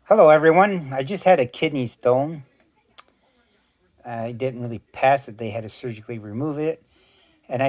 Hello, everyone. I just had a kidney stone. I didn't really pass it. They had to surgically remove it. And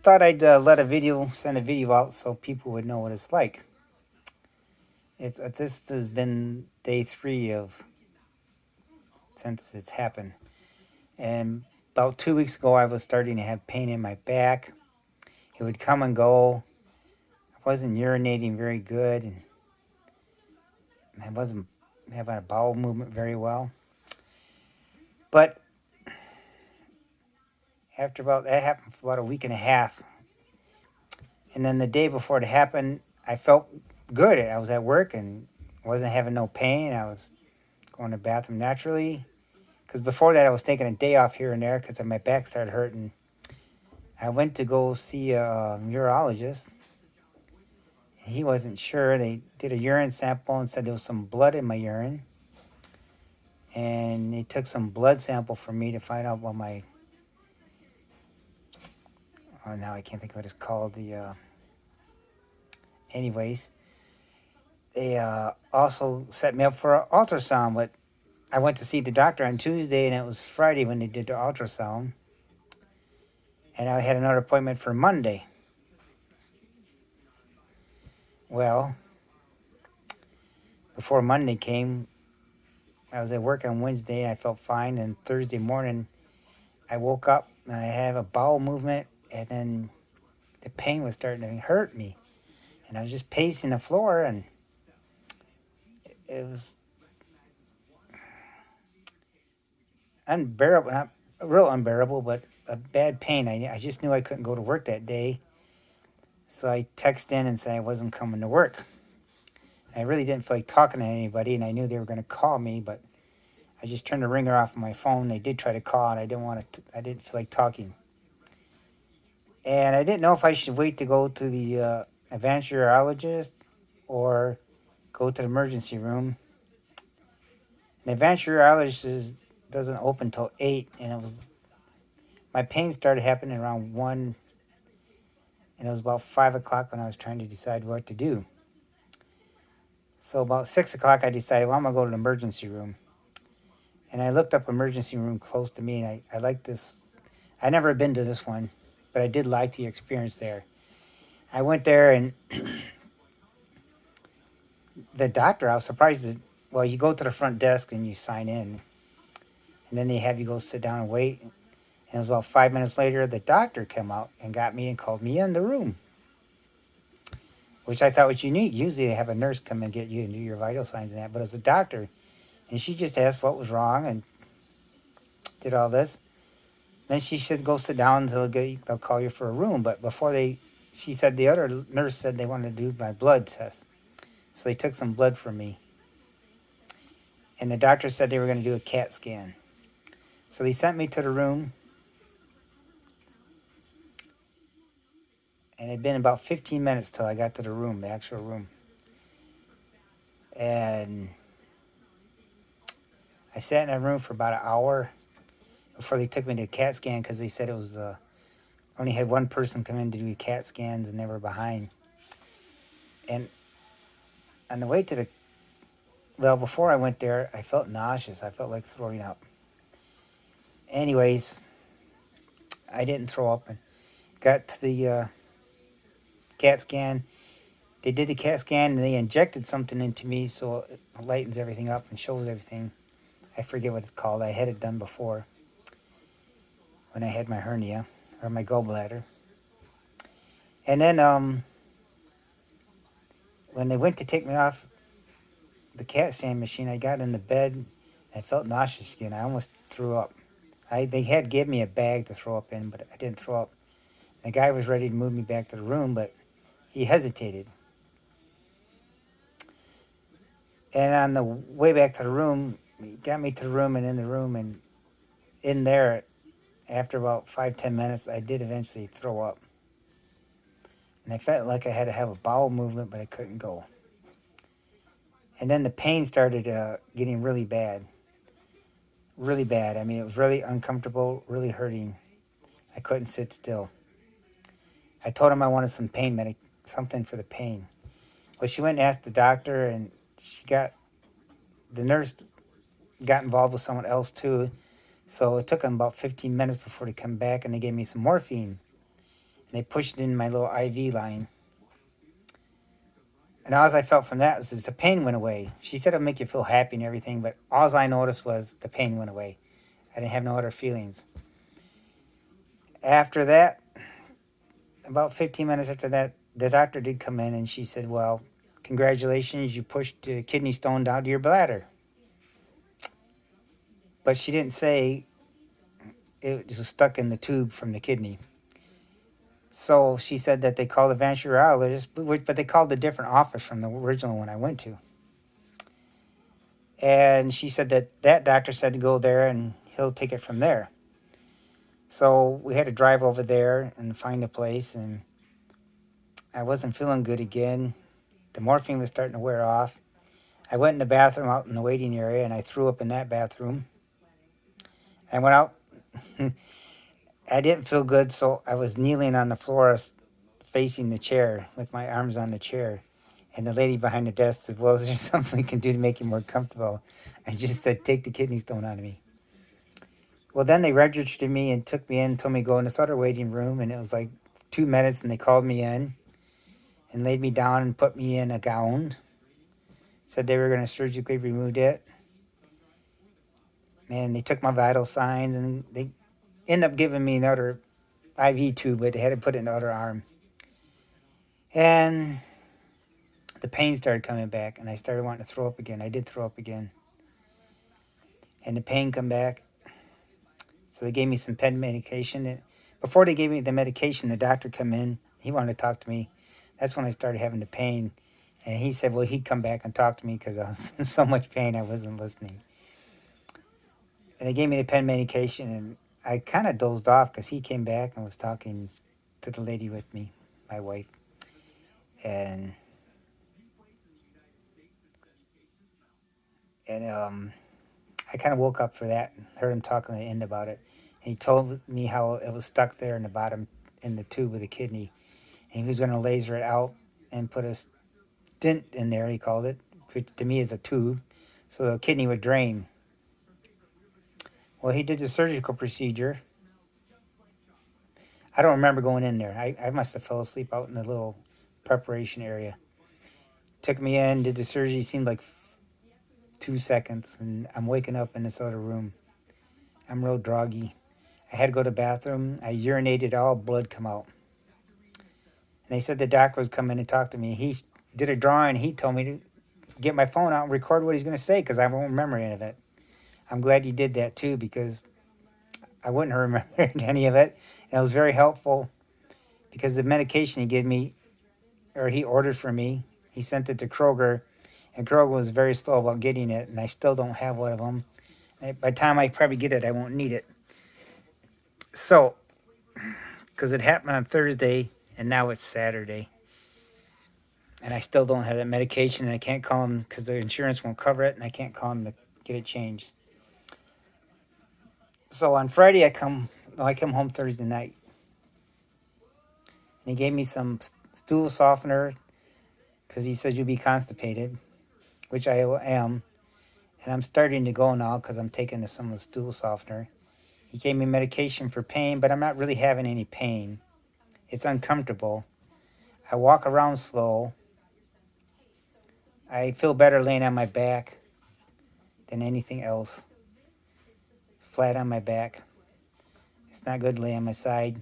thought I'd send a video out so people would know what it's like. This has been day three of since it's happened. And about 2 weeks ago, I was starting to have pain in my back. It would come and go. I wasn't urinating very good, and I wasn't having a bowel movement very well. But after about that happened for about a week and a half, and then the day before it happened, I felt good. I was at work and wasn't having no pain. I was going to the bathroom naturally. Because before that, I was taking a day off here and there because my back started hurting. I went to go see a urologist. He wasn't sure. They did a urine sample and said there was some blood in my urine. And they took some blood sample from me to find out what now I can't think of what it's called. Anyways, they also set me up for an ultrasound, but I went to see the doctor on Tuesday, and it was Friday when they did the ultrasound. And I had another appointment for Monday. Well, before Monday came, I was at work on Wednesday, and I felt fine. And Thursday morning, I woke up, and I had a bowel movement, and then the pain was starting to hurt me. And I was just pacing the floor, and it was unbearable, not real unbearable, but a bad pain. I just knew I couldn't go to work that day. So I texted in and said I wasn't coming to work. I really didn't feel like talking to anybody, and I knew they were going to call me, but I just turned the ringer off of my phone. They did try to call, and I didn't feel like talking. And I didn't know if I should wait to go to the advanced urologist or go to the emergency room. The advanced urologist doesn't open till 8, and my pain started happening around 1, and it was about 5 o'clock when I was trying to decide what to do. So about 6 o'clock, I decided, well, I'm going to go to the emergency room. And I looked up emergency room close to me, and I like this. I never been to this one, but I did like the experience there. I went there, and the doctor, I was surprised that, well, you go to the front desk and you sign in, and then they have you go sit down and wait. And it was about 5 minutes later, the doctor came out and got me and called me in the room, which I thought was unique. Usually they have a nurse come and get you and do your vital signs and that, but it was a doctor. And she just asked what was wrong and did all this. Then she said, go sit down until they'll call you for a room. But she said the other nurse said they wanted to do my blood test. So they took some blood from me. And the doctor said they were going to do a CAT scan. So they sent me to the room. And it had been about 15 minutes till I got to the room, the actual room. And I sat in that room for about an hour before they took me to a CAT scan because they said it was only had one person come in to do CAT scans and they were behind. And on the way before I went there, I felt nauseous. I felt like throwing up. Anyways, I didn't throw up and got to the CAT scan. They did the CAT scan and they injected something into me so it lightens everything up and shows everything. I forget what it's called. I had it done before when I had my hernia or my gallbladder. And then when they went to take me off the CAT scan machine, I got in the bed and I felt nauseous again. I almost threw up. They had given me a bag to throw up in, but I didn't throw up. The guy was ready to move me back to the room, but he hesitated. And on the way back to the room, he got me to the room, and in there, after about 5-10 minutes, I did eventually throw up. And I felt like I had to have a bowel movement, but I couldn't go. And then the pain started getting really bad. Really bad. I mean, it was really uncomfortable, really hurting. I couldn't sit still. I told him I wanted some something for the pain. Well, she went and asked the doctor, and she got the nurse got involved with someone else too. So it took them about 15 minutes before they come back, and they gave me some morphine. And they pushed it in my little IV line. And all I felt from that was the pain went away. She said it'll make you feel happy and everything, but all I noticed was the pain went away. I didn't have no other feelings. After that, about 15 minutes after that, the doctor did come in and she said, well, congratulations, you pushed the kidney stone down to your bladder. But she didn't say it was stuck in the tube from the kidney. So she said that they called a venturologist, but they called a different office from the original one I went to. And she said that doctor said to go there and he'll take it from there. So we had to drive over there and find a place, and I wasn't feeling good again. The morphine was starting to wear off. I went in the bathroom out in the waiting area, and I threw up in that bathroom. I went out. I didn't feel good, so I was kneeling on the floor facing the chair with my arms on the chair. And the lady behind the desk said, well, is there something we can do to make you more comfortable? I just said, take the kidney stone out of me. Well, then they registered me and took me in, told me to go in this other waiting room, and it was like 2 minutes, and they called me in and laid me down and put me in a gown. Said they were going to surgically remove it. And they took my vital signs, and they ended up giving me another IV tube, but they had to put it in the other arm. And the pain started coming back, and I started wanting to throw up again. I did throw up again. And the pain come back. So they gave me some pain medication. And before they gave me the medication, the doctor come in. He wanted to talk to me. That's when I started having the pain. And he said, well, he'd come back and talk to me because I was in so much pain I wasn't listening. And they gave me the pain medication, and I kind of dozed off because he came back and was talking to the lady with me, my wife. And I kind of woke up for that and heard him talking to the end about it. And he told me how it was stuck there in the bottom in the tube of the kidney. And he was going to laser it out and put a stent in there, he called it, which to me is a tube, so the kidney would drain. Well, he did the surgical procedure. I don't remember going in there. I must have fell asleep out in the little preparation area. Took me in, did the surgery, seemed like 2 seconds, and I'm waking up in this other room. I'm real droggy. I had to go to the bathroom. I urinated, all blood come out. And they said the doctor was coming to talk to me. He did a drawing. He told me to get my phone out and record what he's going to say because I won't remember any of it. I'm glad you did that too because I wouldn't have remembered any of it. And it was very helpful because the medication he gave me, or he ordered for me, he sent it to Kroger, and Kroger was very slow about getting it, and I still don't have one of them. By the time I probably get it, I won't need it. So, because it happened on Thursday, and now it's Saturday, and I still don't have that medication, and I can't call them because the insurance won't cover it, and I can't call them to get it changed. So on Friday, I come home Thursday night. And he gave me some stool softener because he said you'll be constipated, which I am. And I'm starting to go now because I'm taking some of the stool softener. He gave me medication for pain, but I'm not really having any pain. It's uncomfortable. I walk around slow. I feel better laying on my back than anything else. Flat on my back. It's not good to lay on my side.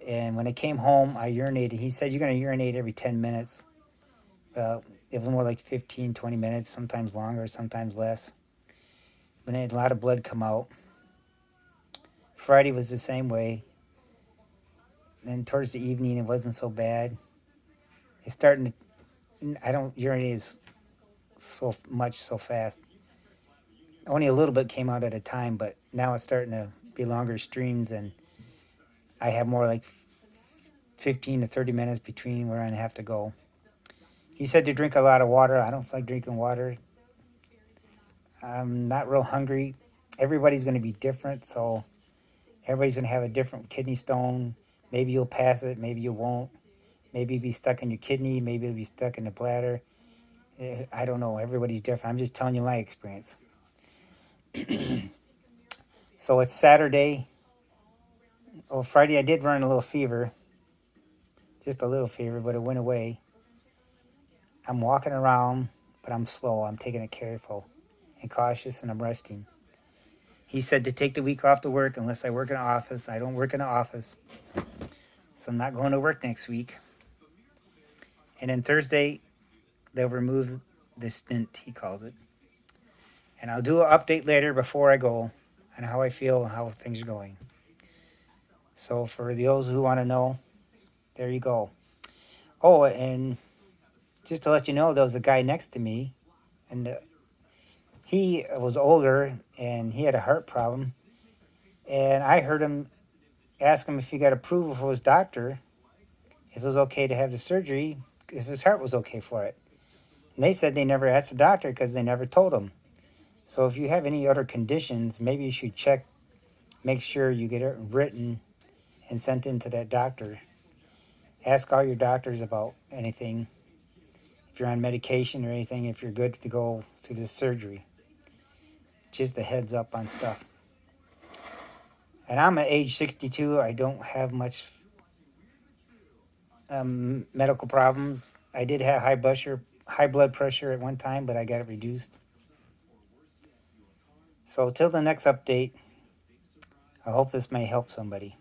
And when I came home, I urinated. He said, you're going to urinate every 10 minutes. It was more like 15, 20 minutes, sometimes longer, sometimes less. But I had a lot of blood come out. Friday was the same way. Then towards the evening, it wasn't so bad. It's starting to, I don't urinate so much so fast. Only a little bit came out at a time, but now it's starting to be longer streams, and I have more like 15 to 30 minutes between where I have to go. He said to drink a lot of water. I don't feel like drinking water. I'm not real hungry. Everybody's going to be different, so everybody's going to have a different kidney stone. Maybe you'll pass it, maybe you won't. Maybe it'll be stuck in your kidney, maybe it'll be stuck in the bladder. I don't know. Everybody's different. I'm just telling you my experience. So it's Saturday. Oh, Friday I did run a little fever. Just a little fever, but it went away. I'm walking around, but I'm slow. I'm taking it careful and cautious, and I'm resting. He said to take the week off to work unless I work in an office. I don't work in an office, so I'm not going to work next week. And then Thursday, they'll remove the stint, he calls it. And I'll do an update later before I go on how I feel and how things are going. So for those who want to know, there you go. Oh, and just to let you know, there was a guy next to me, and he was older, and he had a heart problem. And I heard him ask him if he got approval from his doctor, if it was okay to have the surgery, if his heart was okay for it. And they said they never asked the doctor because they never told him. So if you have any other conditions, maybe you should check, make sure you get it written and sent in to that doctor. Ask all your doctors about anything, if you're on medication or anything, if you're good to go to the surgery. Just a heads up on stuff. And I'm at age 62. I don't have much medical problems. I did have high blood pressure at one time, but I got it reduced. So till the next update, I hope this may help somebody.